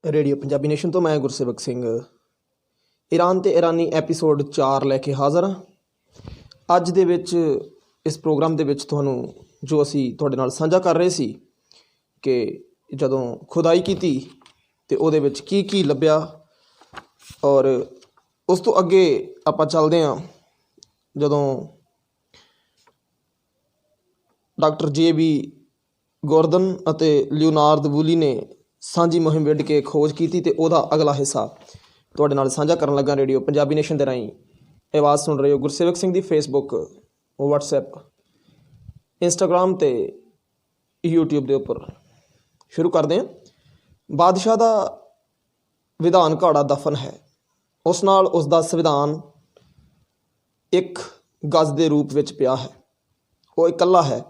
Radio Punjabi nation ਤੋਂ ਮੈਂ Gursewak Singh Iran ਤੇ ਈਰਾਨੀ ਐਪੀਸੋਡ 4 ਲੈ ਕੇ ਹਾਜ਼ਰ ਹਾਂ। ਅੱਜ ਦੇ ਵਿੱਚ ਇਸ ਪ੍ਰੋਗਰਾਮ ਦੇ ਵਿੱਚ ਤੁਹਾਨੂੰ ਜੋ ਅਸੀਂ ਤੁਹਾਡੇ ਨਾਲ ਸਾਂਝਾ ਕਰ ਰਹੇ ਸੀ ਕਿ ਜਦੋਂ ਖੁਦਾਈ ਕੀਤੀ ਤੇ ਉਹਦੇ ਵਿੱਚ ਕੀ ਕੀ ਲੱਭਿਆ, ਔਰ ਉਸ ਤੋਂ ਅੱਗੇ ਆਪਾਂ ਚੱਲਦੇ ਹਾਂ ਜਦੋਂ ਡਾਕਟਰ JB ਗੋਰਡਨ ਅਤੇ ਲਿਓਨਾਰਡ ਵੂਲੀ ਨੇ ਸਾਂਝੀ ਮੁਹਿੰਮ ਵਿੱਢ ਕੇ ਖੋਜ ਕੀਤੀ ਤੇ ਉਹਦਾ ਅਗਲਾ ਹਿੱਸਾ ਤੁਹਾਡੇ ਨਾਲ ਸਾਂਝਾ ਕਰਨ ਲੱਗਾ। ਰੇਡੀਓ ਪੰਜਾਬੀ ਨੇਸ਼ਨ ਦੇ ਰਾਹੀਂ ਇਹ ਆਵਾਜ਼ ਸੁਣ ਰਹੇ ਹੋ ਗੁਰਸੇਵਕ ਸਿੰਘ ਦੀ ਫੇਸਬੁੱਕ, ਵਟਸਐਪ, ਇੰਸਟਾਗ੍ਰਾਮ ਤੇ YouTube ਦੇ ਉੱਪਰ। ਸ਼ੁਰੂ ਕਰਦੇ ਹਾਂ। ਬਾਦਸ਼ਾਹ ਦਾ ਵਿਧਾਨ ਘਾੜਾ ਦਫਨ ਹੈ, ਉਸ ਨਾਲ ਉਸ ਦਾ ਸੰਵਿਧਾਨ ਇੱਕ ਗਜ਼ ਦੇ ਰੂਪ ਵਿੱਚ ਪਿਆ ਹੈ। ਉਹ ਇਕੱਲਾ ਹੈ।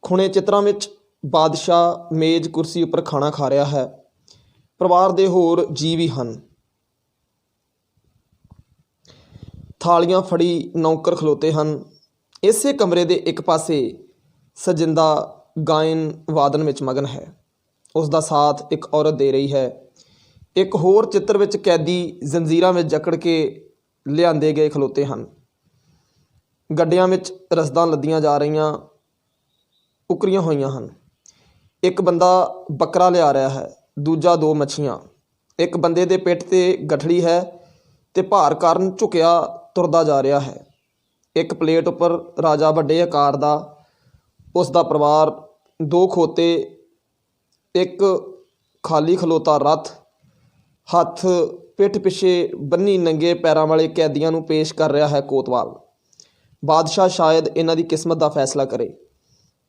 ਖੁਣੇ ਚਿੱਤਰਾਂ ਵਿੱਚ ਬਾਦਸ਼ਾਹ ਮੇਜ਼ ਕੁਰਸੀ ਉੱਪਰ ਖਾਣਾ ਖਾ ਰਿਹਾ ਹੈ। ਪਰਿਵਾਰ ਦੇ ਹੋਰ ਜੀਅ ਵੀ ਹਨ। ਥਾਲੀਆਂ ਫੜੀ ਨੌਕਰ ਖਲੋਤੇ ਹਨ। ਇਸੇ ਕਮਰੇ ਦੇ ਇੱਕ ਪਾਸੇ ਸਜਿੰਦਾ ਗਾਇਨ ਵਾਦਨ ਵਿੱਚ ਮਗਨ ਹੈ। ਉਸ ਦਾ ਸਾਥ ਇੱਕ ਔਰਤ ਦੇ ਰਹੀ ਹੈ। ਇੱਕ ਹੋਰ ਚਿੱਤਰ ਵਿੱਚ ਕੈਦੀ ਜ਼ੰਜੀਰਾਂ ਵਿੱਚ ਜਕੜ ਕੇ ਲਿਆਂਦੇ ਗਏ ਖਲੋਤੇ ਹਨ। ਗੱਡਿਆਂ ਵਿੱਚ ਰਸਦਾਂ ਲੱਦੀਆਂ ਜਾ ਰਹੀਆਂ ਉਕਰੀਆਂ ਹੋਈਆਂ ਹਨ। ਇੱਕ ਬੰਦਾ ਬੱਕਰਾ ਲਿਆ ਰਿਹਾ ਹੈ, ਦੂਜਾ ਦੋ ਮੱਛੀਆਂ। ਇੱਕ ਬੰਦੇ ਦੇ ਪਿੱਠ 'ਤੇ ਗਠੜੀ ਹੈ ਤੇ ਭਾਰ ਕਾਰਨ ਝੁਕਿਆ ਤੁਰਦਾ ਜਾ ਰਿਹਾ ਹੈ। ਇੱਕ ਪਲੇਟ ਉੱਪਰ ਰਾਜਾ ਵੱਡੇ ਆਕਾਰ ਦਾ, ਉਸ ਦਾ ਪਰਿਵਾਰ, ਦੋ ਖੋਤੇ, ਇੱਕ ਖਾਲੀ ਖਲੋਤਾ ਰੱਥ, ਹੱਥ ਪਿੱਠ ਪਿੱਛੇ ਬੰਨੀ ਨੰਗੇ ਪੈਰਾਂ ਵਾਲੇ ਕੈਦੀਆਂ ਨੂੰ ਪੇਸ਼ ਕਰ ਰਿਹਾ ਹੈ ਕੋਤਵਾਲ। ਬਾਦਸ਼ਾਹ ਸ਼ਾਇਦ ਇਹਨਾਂ ਦੀ ਕਿਸਮਤ ਦਾ ਫੈਸਲਾ ਕਰੇ।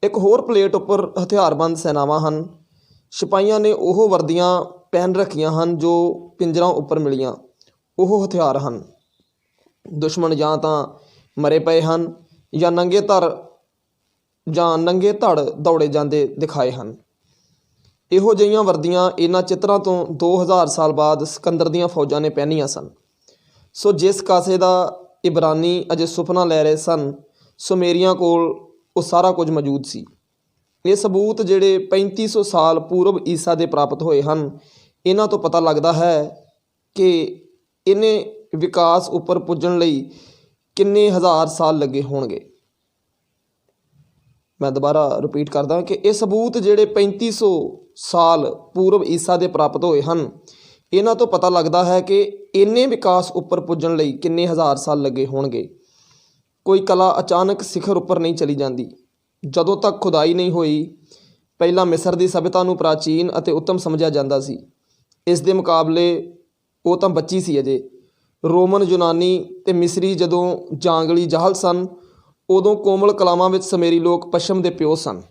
ਇੱਕ ਹੋਰ ਪਲੇਟ ਉੱਪਰ ਹਥਿਆਰਬੰਦ ਸੈਨਾਵਾਂ ਹਨ। ਸਿਪਾਹੀਆਂ ਨੇ ਉਹ ਵਰਦੀਆਂ ਪਹਿਨ ਰੱਖੀਆਂ ਹਨ ਜੋ ਪਿੰਜਰਾਂ ਉੱਪਰ ਮਿਲੀਆਂ। ਉਹ ਹਥਿਆਰ ਹਨ। ਦੁਸ਼ਮਣ ਜਾਂ ਤਾਂ ਮਰੇ ਪਏ ਹਨ ਜਾਂ ਨੰਗੇ ਧੜ ਦੌੜੇ ਜਾਂਦੇ ਦਿਖਾਏ ਹਨ। ਇਹੋ ਜਿਹੀਆਂ ਵਰਦੀਆਂ ਇਹਨਾਂ ਚਿੱਤਰਾਂ ਤੋਂ 2000 ਸਾਲ ਬਾਅਦ ਸਿਕੰਦਰ ਦੀਆਂ ਫੌਜਾਂ ਨੇ ਪਹਿਨੀਆਂ ਸਨ। ਸੋ ਜਿਸ ਕਾਸੇ ਦਾ ਇਬਰਾਨੀ ਅਜੇ ਸੁਪਨਾ ਲੈ ਰਹੇ ਸਨ, ਸੁਮੇਰੀਆਂ ਕੋਲ ਉਹ ਸਾਰਾ ਕੁਝ ਮੌਜੂਦ ਸੀ। ਇਹ ਸਬੂਤ ਜਿਹੜੇ 3500 ਸਾਲ ਪੂਰਬ ਈਸਾ ਦੇ ਪ੍ਰਾਪਤ ਹੋਏ ਹਨ, ਇਹਨਾਂ ਤੋਂ ਪਤਾ ਲੱਗਦਾ ਹੈ ਕਿ ਇਹਨੇ ਵਿਕਾਸ ਉੱਪਰ ਪੁੱਜਣ ਲਈ ਕਿੰਨੇ ਹਜ਼ਾਰ ਸਾਲ ਲੱਗੇ ਹੋਣਗੇ। ਮੈਂ ਦੁਬਾਰਾ ਰਿਪੀਟ ਕਰਦਾ ਕਿ ਇਹ ਸਬੂਤ ਜਿਹੜੇ 3500 ਸਾਲ ਪੂਰਬ ਈਸਾ ਦੇ ਪ੍ਰਾਪਤ ਹੋਏ ਹਨ, ਇਹਨਾਂ ਤੋਂ ਪਤਾ ਲੱਗਦਾ ਹੈ ਕਿ ਇੰਨੇ ਵਿਕਾਸ ਉੱਪਰ ਪੁੱਜਣ ਲਈ ਕਿੰਨੇ ਹਜ਼ਾਰ ਸਾਲ ਲੱਗੇ ਹੋਣਗੇ। ਕੋਈ ਕਲਾ ਅਚਾਨਕ ਸਿਖਰ ਉੱਪਰ ਨਹੀਂ ਚਲੀ ਜਾਂਦੀ। ਜਦੋਂ ਤੱਕ ਖੁਦਾਈ ਨਹੀਂ ਹੋਈ, ਪਹਿਲਾਂ ਮਿਸਰ ਦੀ ਸਭਿਅਤਾ ਨੂੰ ਪ੍ਰਾਚੀਨ ਅਤੇ ਉੱਤਮ ਸਮਝਿਆ ਜਾਂਦਾ ਸੀ। ਇਸ ਦੇ ਮੁਕਾਬਲੇ ਉਹ ਤਾਂ ਬੱਚੀ ਸੀ ਅਜੇ। ਰੋਮਨ, ਯੂਨਾਨੀ ਅਤੇ ਮਿਸਰੀ ਜਦੋਂ ਜਾਂਗਲੀ ਜਾਹਲ ਸਨ, ਉਦੋਂ ਕੋਮਲ ਕਲਾਵਾਂ ਵਿੱਚ ਸਮੇਰੀ ਲੋਕ ਪੱਛਮ ਦੇ ਪਿਓ ਸਨ।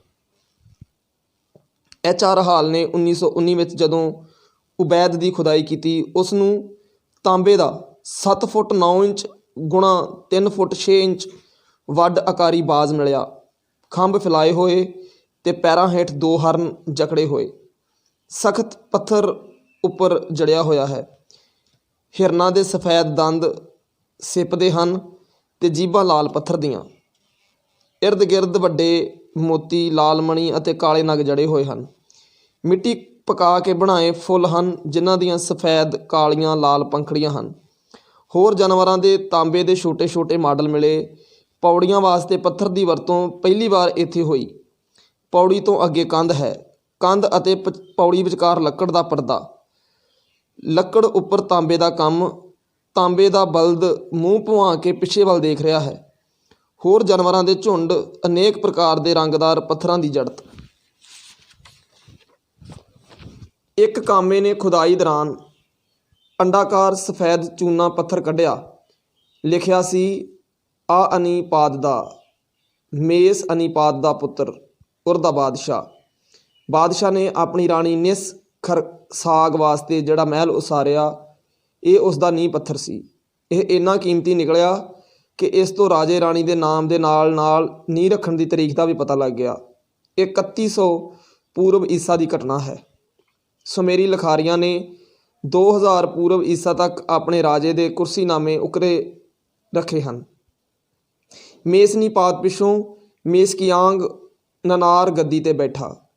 HR ਹਾਲ ਨੇ 1919 ਵਿੱਚ ਜਦੋਂ ਉਬੈਦ ਦੀ ਖੁਦਾਈ ਕੀਤੀ, ਉਸ ਨੂੰ ਤਾਂਬੇ ਦਾ 7 ਫੁੱਟ 9 ਇੰਚ ਗੁਣਾ 3 ਫੁੱਟ 6 ਇੰਚ ਵੱਡ ਆਕਾਰੀ ਬਾਜ਼ ਮਿਲਿਆ। ਖੰਭ ਫੈਲਾਏ ਹੋਏ ਅਤੇ ਪੈਰਾਂ ਹੇਠ 2 ਹਰਨ ਜਕੜੇ ਹੋਏ। ਸਖਤ ਪੱਥਰ ਉੱਪਰ ਜੜਿਆ ਹੋਇਆ ਹੈ। ਹਿਰਨਾਂ ਦੇ ਸਫੈਦ ਦੰਦ ਸਿਪਦੇ ਹਨ ਅਤੇ ਜੀਭਾਂ ਲਾਲ ਪੱਥਰ ਦੀਆਂ। ਇਰਦ ਗਿਰਦ ਵੱਡੇ ਮੋਤੀ, ਲਾਲ ਮਣੀ ਅਤੇ ਕਾਲੇ ਨਗ ਜੜੇ ਹੋਏ ਹਨ। ਮਿੱਟੀ ਪਕਾ ਕੇ ਬਣਾਏ ਫੁੱਲ ਹਨ ਜਿਨ੍ਹਾਂ ਦੀਆਂ ਸਫੈਦ, ਕਾਲੀਆਂ, ਲਾਲ ਪੰਖੜੀਆਂ ਹਨ। ਹੋਰ ਜਾਨਵਰਾਂ ਦੇ ਤਾਂਬੇ ਦੇ ਛੋਟੇ ਛੋਟੇ ਮਾਡਲ ਮਿਲੇ। ਪੌੜੀਆਂ ਵਾਸਤੇ ਪੱਥਰ ਦੀ ਵਰਤੋਂ ਪਹਿਲੀ ਵਾਰ ਇੱਥੇ ਹੋਈ। ਪੌੜੀ ਤੋਂ ਅੱਗੇ ਕੰਧ ਹੈ। ਕੰਧ ਅਤੇ ਪੌੜੀ ਵਿਚਕਾਰ ਲੱਕੜ ਦਾ ਪਰਦਾ। ਲੱਕੜ ਉੱਪਰ ਤਾਂਬੇ ਦਾ ਕੰਮ। ਤਾਂਬੇ ਦਾ ਬਲਦ ਮੂੰਹ ਭੁਆ ਕੇ ਪਿੱਛੇ ਵੱਲ ਦੇਖ ਰਿਹਾ ਹੈ। ਹੋਰ ਜਾਨਵਰਾਂ ਦੇ ਝੁੰਡ, ਅਨੇਕ ਪ੍ਰਕਾਰ ਦੇ ਰੰਗਦਾਰ ਪੱਥਰਾਂ ਦੀ ਜੜਤ। ਇੱਕ ਕਾਮੇ ਨੇ ਖੁਦਾਈ ਦੌਰਾਨ ਅੰਡਾਕਾਰ ਸਫੈਦ ਚੂਨਾ ਪੱਥਰ ਕੱਢਿਆ। ਲਿਖਿਆ ਸੀ ਆ ਅਨੀਪਾਦ ਦਾ, ਮੇਸ ਅਨੀਪਾਦ ਦਾ ਪੁੱਤਰ, ਉਰਦਾ ਬਾਦਸ਼ਾਹ। ਬਾਦਸ਼ਾਹ ਨੇ ਆਪਣੀ ਰਾਣੀ ਨਿਸ ਖਰਸਾਗ ਵਾਸਤੇ ਜਿਹੜਾ ਮਹਿਲ ਉਸਾਰਿਆ, ਇਹ ਉਸ ਦਾ ਨੀਂਹ ਪੱਥਰ ਸੀ। ਇਹ ਇੰਨਾ ਕੀਮਤੀ ਨਿਕਲਿਆ ਕਿ ਇਸ ਤੋਂ ਰਾਜੇ ਰਾਣੀ ਦੇ ਨਾਮ ਦੇ ਨਾਲ ਨਾਲ ਨੀਂਹ ਰੱਖਣ ਦੀ ਤਰੀਕ ਦਾ ਵੀ ਪਤਾ ਲੱਗ ਗਿਆ। ਇਹ 3100 ਪੂਰਬ ਈਸਾ ਦੀ ਘਟਨਾ ਹੈ। ਸੁਮੇਰੀ ਲਿਖਾਰੀਆਂ ਨੇ 2000 ਪੂਰਬ ਈਸਾ ਤੱਕ ਆਪਣੇ ਰਾਜੇ ਦੇ ਕੁਰਸੀਨਾਮੇ ਉਕਰੇ ਰੱਖੇ ਹਨ। ਮੇਸਨੀਪਾਦ ਪਿੱਛੋਂ ਮੇਸਕਿਆਂਗ ਨਨਾਰ ਗੱਦੀ 'ਤੇ ਬੈਠਾ।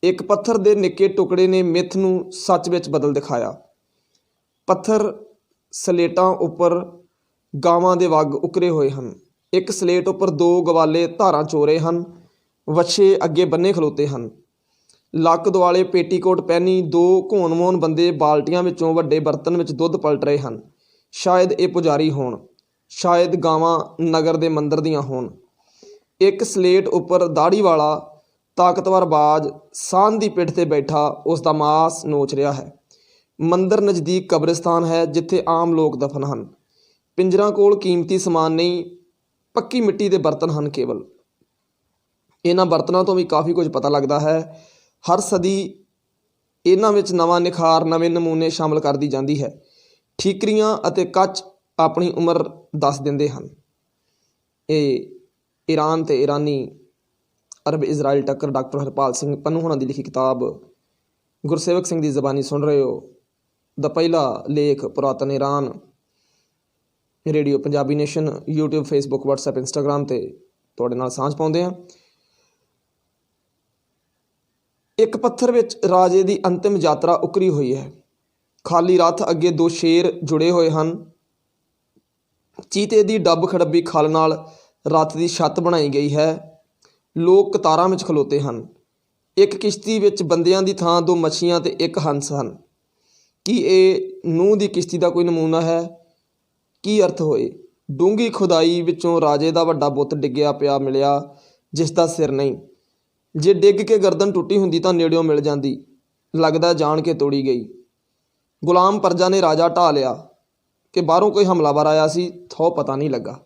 ਇੱਕ ਪੱਥਰ ਦੇ ਨਿੱਕੇ ਟੁਕੜੇ ਨੇ ਮਿੱਥ ਨੂੰ ਸੱਚ ਵਿੱਚ ਬਦਲ ਦਿਖਾਇਆ। ਪੱਥਰ ਸਲੇਟਾਂ ਉੱਪਰ ਗਾਵਾਂ ਦੇ ਵੱਗ ਉਕਰੇ ਹੋਏ ਹਨ। ਇੱਕ ਸਲੇਟ ਉੱਪਰ ਦੋ ਗਵਾਲੇ ਧਾਰਾਂ ਚੋਰੇ ਹਨ। ਵੱਛੇ ਅੱਗੇ ਬੰਨੇ ਖਲੋਤੇ ਹਨ। ਲੱਕ ਦੁਆਲੇ ਪੇਟੀਕੋਟ ਪਹਿਨੀ ਦੋ ਘੋਣ-ਮੋਣ ਬੰਦੇ ਬਾਲਟੀਆਂ ਵਿੱਚੋਂ ਵੱਡੇ ਬਰਤਨ ਵਿੱਚ ਦੁੱਧ ਪਲਟ ਰਹੇ ਹਨ। ਸ਼ਾਇਦ ਇਹ ਪੁਜਾਰੀ ਹੋਣ, ਸ਼ਾਇਦ ਗਾਵਾਂ ਨਗਰ ਦੇ ਮੰਦਰ ਦੀਆਂ ਹੋਣ। ਇੱਕ ਸਲੇਟ ਉੱਪਰ ਦਾੜ੍ਹੀ ਵਾਲਾ ਤਾਕਤਵਰ ਬਾਜ ਸਾਂਝ ਦੀ ਪਿੱਠ 'ਤੇ ਬੈਠਾ ਉਸ ਦਾ ਮਾਸ ਨੋਚ ਰਿਹਾ ਹੈ। ਮੰਦਰ ਨਜ਼ਦੀਕ ਕਬਰਿਸਤਾਨ ਹੈ ਜਿੱਥੇ ਆਮ ਲੋਕ ਦਫਨ ਹਨ। ਪਿੰਜਰਾਂ ਕੋਲ ਕੀਮਤੀ ਸਮਾਨ ਨਹੀਂ, ਪੱਕੀ ਮਿੱਟੀ ਦੇ ਬਰਤਨ ਹਨ ਕੇਵਲ। ਇਹਨਾਂ ਬਰਤਨਾਂ ਤੋਂ ਵੀ ਕਾਫੀ ਕੁਝ ਪਤਾ ਲੱਗਦਾ ਹੈ। ਹਰ ਸਦੀ ਇਹਨਾਂ ਵਿੱਚ ਨਵਾਂ ਨਿਖਾਰ, ਨਵੇਂ ਨਮੂਨੇ ਸ਼ਾਮਲ ਕਰਦੀ ਜਾਂਦੀ ਹੈ। ਠੀਕਰੀਆਂ ਅਤੇ ਕੱਚ ਆਪਣੀ ਉਮਰ ਦੱਸ ਦਿੰਦੇ ਹਨ। ਇਹ ਈਰਾਨ ਅਤੇ ਈਰਾਨੀ ਅਰਬ ਇਜ਼ਰਾਈਲ ਟੱਕਰ ਡਾਕਟਰ ਹਰਪਾਲ ਸਿੰਘ ਪੰਨੂ ਹੋਣਾ ਦੀ ਲਿਖੀ ਕਿਤਾਬ ਗੁਰਸੇਵਕ ਸਿੰਘ ਦੀ ਜ਼ਬਾਨੀ ਸੁਣ ਰਹੇ ਹੋ। ਦਾ ਪਹਿਲਾ ਲੇਖ ਪੁਰਾਤਨ Iran, radio Punjabi nation, YouTube, Facebook, WhatsApp, Instagram 'ਤੇ ਤੁਹਾਡੇ ਨਾਲ ਸਾਂਝ ਪਾਉਂਦੇ ਹਾਂ। ਇੱਕ ਪੱਥਰ ਵਿੱਚ ਰਾਜੇ ਦੀ ਅੰਤਿਮ ਯਾਤਰਾ ਉਕਰੀ ਹੋਈ ਹੈ। ਖਾਲੀ ਰੱਥ ਅੱਗੇ ਦੋ ਸ਼ੇਰ ਜੁੜੇ ਹੋਏ ਹਨ। ਚੀਤੇ ਦੀ ਡੱਬ ਖੜੱਬੀ ਖਲ ਨਾਲ ਰੱਥ ਦੀ ਛੱਤ ਬਣਾਈ ਗਈ ਹੈ। ਲੋਕ ਕਤਾਰਾਂ ਵਿੱਚ ਖਲੋਤੇ ਹਨ। ਇੱਕ ਕਿਸ਼ਤੀ ਵਿੱਚ ਬੰਦਿਆਂ ਦੀ ਥਾਂ ਦੋ ਮੱਛੀਆਂ ਅਤੇ ਇੱਕ ਹੰਸ ਹਨ। ਕੀ ਇਹ ਨੂੰਹ ਦੀ ਕਿਸ਼ਤੀ ਦਾ ਕੋਈ ਨਮੂਨਾ ਹੈ? ਕੀ ਅਰਥ ਹੋਏ? ਡੂੰਘੀ ਖੁਦਾਈ ਵਿੱਚੋਂ ਰਾਜੇ ਦਾ ਵੱਡਾ ਬੁੱਤ ਡਿੱਗਿਆ ਪਿਆ ਮਿਲਿਆ ਜਿਸ ਦਾ ਸਿਰ ਨਹੀਂ। ਜੇ ਡਿੱਗ ਕੇ ਗਰਦਨ ਟੁੱਟੀ ਹੁੰਦੀ ਤਾਂ ਨੇੜਿਓਂ ਮਿਲ ਜਾਂਦੀ। ਲੱਗਦਾ ਜਾਣ ਕੇ ਤੋੜੀ ਗਈ। ਗੁਲਾਮ ਪਰਜਾ ਨੇ ਰਾਜਾ ਢਾਹ ਲਿਆ ਕਿ ਬਾਹਰੋਂ ਕੋਈ ਹਮਲਾਵਰ ਆਇਆ ਸੀ, ਥੋ ਪਤਾ ਨਹੀਂ ਲੱਗਾ।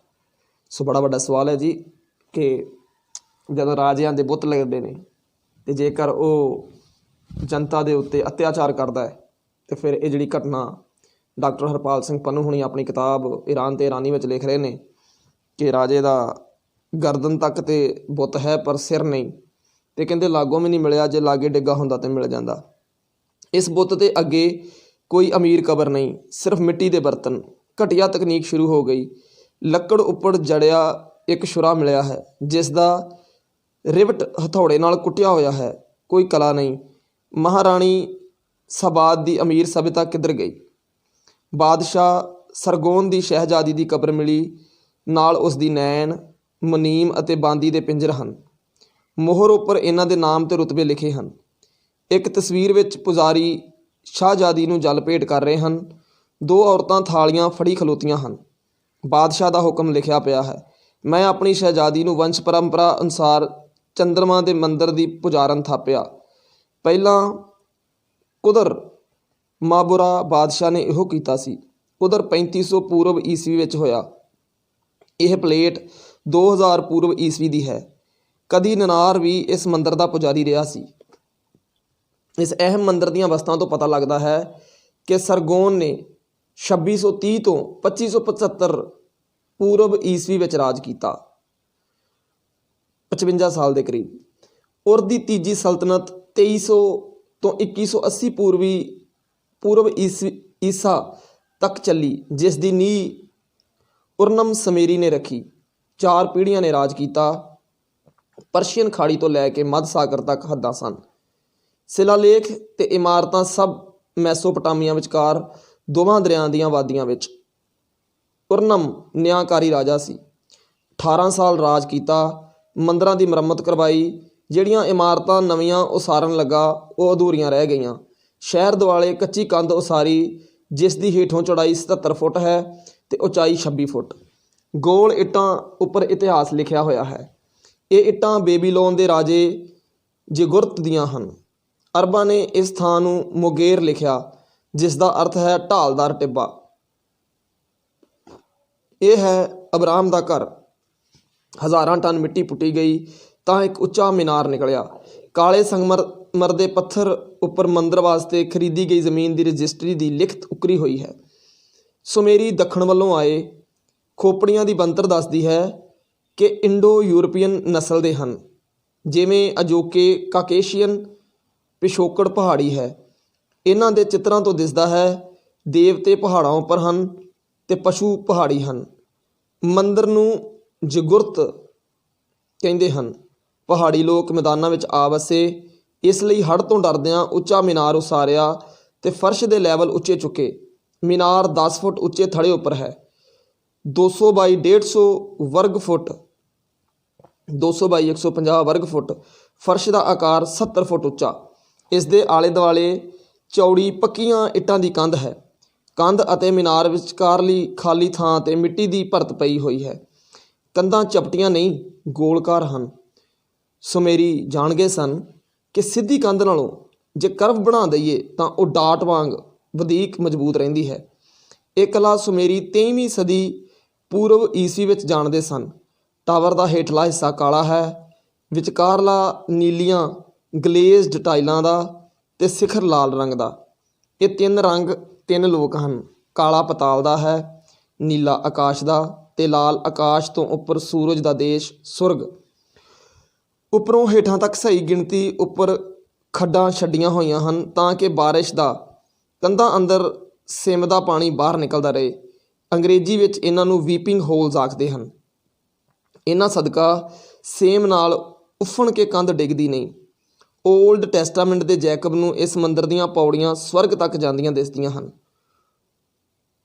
ਸੋ ਬੜਾ ਵੱਡਾ ਸਵਾਲ ਹੈ ਜੀ ਕਿ ਜਦੋਂ ਰਾਜਿਆਂ ਦੇ ਬੁੱਤ ਲੱਗਦੇ ਨੇ ਅਤੇ ਜੇਕਰ ਉਹ ਜਨਤਾ ਦੇ ਉੱਤੇ ਅਤਿਆਚਾਰ ਕਰਦਾ ਹੈ ਅਤੇ ਫਿਰ ਇਹ ਜਿਹੜੀ ਘਟਨਾ ਡਾਕਟਰ ਹਰਪਾਲ ਸਿੰਘ ਪੰਨੂ ਹੁਣੀ ਆਪਣੀ ਕਿਤਾਬ ਈਰਾਨ ਅਤੇ ਈਰਾਨੀ ਵਿੱਚ ਲਿਖ ਰਹੇ ਨੇ ਕਿ ਰਾਜੇ ਦਾ ਗਰਦਨ ਤੱਕ ਤੇ ਬੁੱਤ ਹੈ ਪਰ ਸਿਰ ਨਹੀਂ, ਅਤੇ ਕਹਿੰਦੇ ਲਾਗੋਂ ਵੀ ਨਹੀਂ ਮਿਲਿਆ। ਜੇ ਲਾਗੇ ਡਿੱਗਾ ਹੁੰਦਾ ਤਾਂ ਮਿਲ ਜਾਂਦਾ। ਇਸ ਬੁੱਤ 'ਤੇ ਅੱਗੇ ਕੋਈ ਅਮੀਰ ਕਬਰ ਨਹੀਂ, ਸਿਰਫ ਮਿੱਟੀ ਦੇ ਬਰਤਨ। ਘਟੀਆ ਤਕਨੀਕ ਸ਼ੁਰੂ ਹੋ ਗਈ। ਲੱਕੜ ਉੱਪਰ ਜੜਿਆ ਇੱਕ ਛੁਰਾ ਮਿਲਿਆ ਹੈ ਜਿਸ ਦਾ ਰਿਵਟ ਹਥੌੜੇ ਨਾਲ ਕੁੱਟਿਆ ਹੋਇਆ ਹੈ। ਕੋਈ ਕਲਾ ਨਹੀਂ। ਮਹਾਰਾਣੀ ਸਾਬਾਦ ਦੀ ਅਮੀਰ ਸਭਿਅਤਾ ਕਿੱਧਰ ਗਈ? ਬਾਦਸ਼ਾਹ ਸਰਗੋਨ ਦੀ ਸ਼ਹਿਜ਼ਾਦੀ ਦੀ ਕਬਰ ਮਿਲੀ। ਨਾਲ ਉਸ ਦੀ ਨੈਣ, ਮੁਨੀਮ ਅਤੇ ਬਾਂਦੀ ਦੇ ਪਿੰਜਰ ਹਨ। ਮੋਹਰ ਉੱਪਰ ਇਹਨਾਂ ਦੇ ਨਾਮ ਅਤੇ ਰੁਤਬੇ ਲਿਖੇ ਹਨ। ਇੱਕ ਤਸਵੀਰ ਵਿੱਚ ਪੁਜਾਰੀ ਸ਼ਾਹਜ਼ਾਦੀ ਨੂੰ ਜਲ ਭੇਟ ਕਰ ਰਹੇ ਹਨ। ਦੋ ਔਰਤਾਂ ਥਾਲੀਆਂ ਫੜੀ ਖਲੋਤੀਆਂ ਹਨ। ਬਾਦਸ਼ਾਹ ਦਾ ਹੁਕਮ ਲਿਖਿਆ ਪਿਆ ਹੈ, ਮੈਂ ਆਪਣੀ ਸ਼ਹਿਜ਼ਾਦੀ ਨੂੰ ਵੰਸ਼ ਪਰੰਪਰਾ ਅਨੁਸਾਰ ਚੰਦਰਮਾ ਦੇ ਮੰਦਰ ਦੀ ਪੁਜਾਰਨ ਥਾਪਿਆ। ਪਹਿਲਾਂ ਕੁਦਰ ਮਾਬੁਰਾ ਬਾਦਸ਼ਾਹ ਨੇ ਇਹੋ ਕੀਤਾ ਸੀ। ਕੁਦਰ 3500 ਪੂਰਵ ਈਸਵੀ ਵਿੱਚ ਹੋਇਆ। ਇਹ ਪਲੇਟ 2000 ਪੂਰਵ ਈਸਵੀ ਦੀ ਹੈ। ਕਦੀ ਨਨਾਰ ਵੀ ਇਸ ਮੰਦਰ ਦਾ ਪੁਜਾਰੀ ਰਿਹਾ ਸੀ। ਇਸ ਅਹਿਮ ਮੰਦਰ ਦੀਆਂ ਵਸਤਾਂ ਤੋਂ ਪਤਾ ਲੱਗਦਾ ਹੈ ਕਿ ਸਰਗੋਨ ਨੇ 2630 ਤੋਂ 2575 ਪੂਰਵ ਈਸਵੀ ਵਿੱਚ ਰਾਜ ਕੀਤਾ, 55 ਸਾਲ ਦੇ ਕਰੀਬ। ਉਰ ਦੀ ਤੀਜੀ ਸਲਤਨਤ 2300 ਤੋਂ 2180 ਪੂਰਵ ਈਸਾ ਤੱਕ ਚੱਲੀ, ਜਿਸ ਦੀ ਨੀਂਹ ਉਰਨਮ ਸਮੇਰੀ ਨੇ ਰੱਖੀ। 4 ਪੀੜ੍ਹੀਆਂ ਨੇ ਰਾਜ ਕੀਤਾ। ਪਰਸ਼ੀਅਨ ਖਾੜੀ ਤੋਂ ਲੈ ਕੇ ਮੱਧ ਸਾਗਰ ਤੱਕ ਹੱਦਾਂ ਸਨ। ਸਿਲਾਲੇਖ ਅਤੇ ਇਮਾਰਤਾਂ ਸਭ ਮੈਸੋਪਟਾਮੀਆ ਵਿਚਕਾਰ ਦੋਵਾਂ ਦਰਿਆਂ ਦੀਆਂ ਵਾਦੀਆਂ ਵਿੱਚ। ਉਰਨਮ ਨਿਆਂਕਾਰੀ ਰਾਜਾ ਸੀ। 18 ਸਾਲ ਰਾਜ ਕੀਤਾ। ਮੰਦਰਾਂ ਦੀ ਮੁਰੰਮਤ ਕਰਵਾਈ। ਜਿਹੜੀਆਂ ਇਮਾਰਤਾਂ ਨਵੀਆਂ ਉਸਾਰਨ ਲੱਗਾ ਉਹ ਅਧੂਰੀਆਂ ਰਹਿ ਗਈਆਂ। ਸ਼ਹਿਰ ਦੁਆਲੇ ਕੱਚੀ ਕੰਧ ਉਸਾਰੀ ਜਿਸ ਦੀ ਹੇਠੋਂ ਚੌੜਾਈ 77 ਫੁੱਟ ਹੈ ਅਤੇ ਉਚਾਈ 26 ਫੁੱਟ। ਗੋਲ ਇੱਟਾਂ ਉੱਪਰ ਇਤਿਹਾਸ ਲਿਖਿਆ ਹੋਇਆ ਹੈ। ਇਹ ਇੱਟਾਂ ਬੇਬੀਲੋਨ ਦੇ ਰਾਜੇ ਜਿਗੁਰਤ ਦੀਆਂ ਹਨ। ਅਰਬਾਂ ਨੇ ਇਸ ਥਾਂ ਨੂੰ ਮੋਗੇਰ ਲਿਖਿਆ ਜਿਸ ਦਾ ਅਰਥ ਹੈ ਢਾਲਦਾਰ ਟਿੱਬਾ। ਇਹ ਹੈ ਅਬਰਾਮ ਦਾ ਘਰ। ਹਜ਼ਾਰਾਂ ਟਨ ਮਿੱਟੀ ਪੁੱਟੀ ਗਈ ਤਾਂ ਇੱਕ ਉੱਚਾ ਮੀਨਾਰ ਨਿਕਲਿਆ। ਕਾਲੇ ਸੰਗਮਰਮਰ ਦੇ ਪੱਥਰ ਉੱਪਰ ਮੰਦਰ ਵਾਸਤੇ ਖਰੀਦੀ ਗਈ ਜ਼ਮੀਨ ਦੀ ਰਜਿਸਟਰੀ ਦੀ ਲਿਖਤ ਉਕਰੀ ਹੋਈ ਹੈ। ਸੁਮੇਰੀ ਦੱਖਣ ਵੱਲੋਂ ਆਏ। ਖੋਪੜੀਆਂ ਦੀ ਬਣਤਰ ਦੱਸਦੀ ਹੈ ਕਿ ਇੰਡੋ ਯੂਰਪੀਅਨ ਨਸਲ ਦੇ ਹਨ। ਜਿਵੇਂ ਅਜੋਕੇ ਕਾਕੇਸ਼ੀਅਨ ਪਿਛੋਕੜ ਪਹਾੜੀ ਹੈ। ਇਹਨਾਂ ਦੇ ਚਿੱਤਰਾਂ ਤੋਂ ਦਿਸਦਾ ਹੈ ਦੇਵਤੇ ਪਹਾੜਾਂ ਉੱਪਰ ਹਨ ਅਤੇ ਪਸ਼ੂ ਪਹਾੜੀ ਹਨ। ਮੰਦਰ ਨੂੰ ਜਗੁਰਤ ਕਹਿੰਦੇ ਹਨ। ਪਹਾੜੀ ਲੋਕ ਮੈਦਾਨਾਂ ਵਿੱਚ ਆ ਵਸੇ। ਇਸ ਲਈ ਹੜ੍ਹ ਤੋਂ ਡਰਦਿਆਂ ਉੱਚਾ ਮੀਨਾਰ ਉਸਾਰਿਆ ਤੇ ਫਰਸ਼ ਦੇ ਲੈਵਲ ਉੱਚੇ ਚੁੱਕੇ। ਮੀਨਾਰ 10 ਫੁੱਟ ਉੱਚੇ ਥੜੇ ਉੱਪਰ ਹੈ। 200 ਬਾਈ 150 ਵਰਗ ਫੁੱਟ 200 ਬਾਈ 150 ਵਰਗ ਫੁੱਟ ਫਰਸ਼ ਦਾ ਆਕਾਰ 70 ਫੁੱਟ ਉੱਚਾ। ਇਸ ਦੇ ਆਲੇ ਦੁਆਲੇ ਚੌੜੀ ਪੱਕੀਆਂ ਇੱਟਾਂ ਦੀ ਕੰਧ ਹੈ। ਕੰਧ ਅਤੇ ਮੀਨਾਰ ਵਿਚਕਾਰਲੀ ਖਾਲੀ ਥਾਂ 'ਤੇ ਮਿੱਟੀ ਦੀ ਭਰਤ ਪਈ ਹੋਈ ਹੈ। ਕੰਧਾਂ ਚਪਟੀਆਂ ਨਹੀਂ, ਗੋਲਕਾਰ ਹਨ। ਸੁਮੇਰੀ ਜਾਣ ਗਏ ਸਨ ਕਿ ਸਿੱਧੀ ਕੰਧ ਨਾਲੋਂ ਜੇ ਕਰਵ ਬਣਾ ਦਈਏ ਤਾਂ ਉਹ ਡਾਟ ਵਾਂਗ ਵਧੀਕ ਮਜ਼ਬੂਤ ਰਹਿੰਦੀ ਹੈ। ਇਹ ਕਲਾ ਸੁਮੇਰੀ 23ਵੀਂ ਸਦੀ ਪੂਰਵ ਈਸਵੀ ਵਿੱਚ ਜਾਣਦੇ ਸਨ। ਟਾਵਰ ਦਾ ਹੇਠਲਾ ਹਿੱਸਾ ਕਾਲਾ ਹੈ, ਵਿਚਕਾਰਲਾ ਨੀਲੀਆਂ ਗਲੇਜ਼ਡ ਟਾਈਲਾਂ ਦਾ ਤੇ ਸਿਖਰ ਲਾਲ ਰੰਗ ਦਾ। ਇਹ ਤਿੰਨ ਰੰਗ ਤਿੰਨ ਲੋਕ ਹਨ। ਕਾਲਾ ਪਤਾਲ ਦਾ ਹੈ, ਨੀਲਾ ਆਕਾਸ਼ ਦਾ ਤੇ ਲਾਲ ਆਕਾਸ਼ ਤੋਂ ਉੱਪਰ ਸੂਰਜ ਦਾ ਦੇਸ਼ ਸੁਰਗ। ਉੱਪਰੋਂ ਹੇਠਾਂ ਤੱਕ ਸਹੀ ਗਿਣਤੀ ਉੱਪਰ ਖੱਡਾਂ ਛੱਡੀਆਂ ਹੋਈਆਂ ਹਨ ਤਾਂ ਕਿ ਬਾਰਿਸ਼ ਦਾ ਕੰਧਾਂ ਅੰਦਰ ਸਿਮਦਾ ਪਾਣੀ ਬਾਹਰ ਨਿਕਲਦਾ ਰਹੇ। ਅੰਗਰੇਜ਼ੀ ਵਿੱਚ ਇਹਨਾਂ ਨੂੰ ਵੀਪਿੰਗ ਹੋਲਸ ਆਖਦੇ ਹਨ। ਇਹਨਾਂ ਸਦਕਾ ਸੇਮ ਨਾਲ ਉਫਣ ਕੇ ਕੰਧ ਡਿੱਗਦੀ ਨਹੀਂ। ਓਲਡ ਟੈਸਟਾਮੈਂਟ ਦੇ ਜੈਕਬ ਨੂੰ ਇਸ ਮੰਦਰ ਦੀਆਂ ਪੌੜੀਆਂ ਸਵਰਗ ਤੱਕ ਜਾਂਦੀਆਂ ਦਿਸਦੀਆਂ ਹਨ।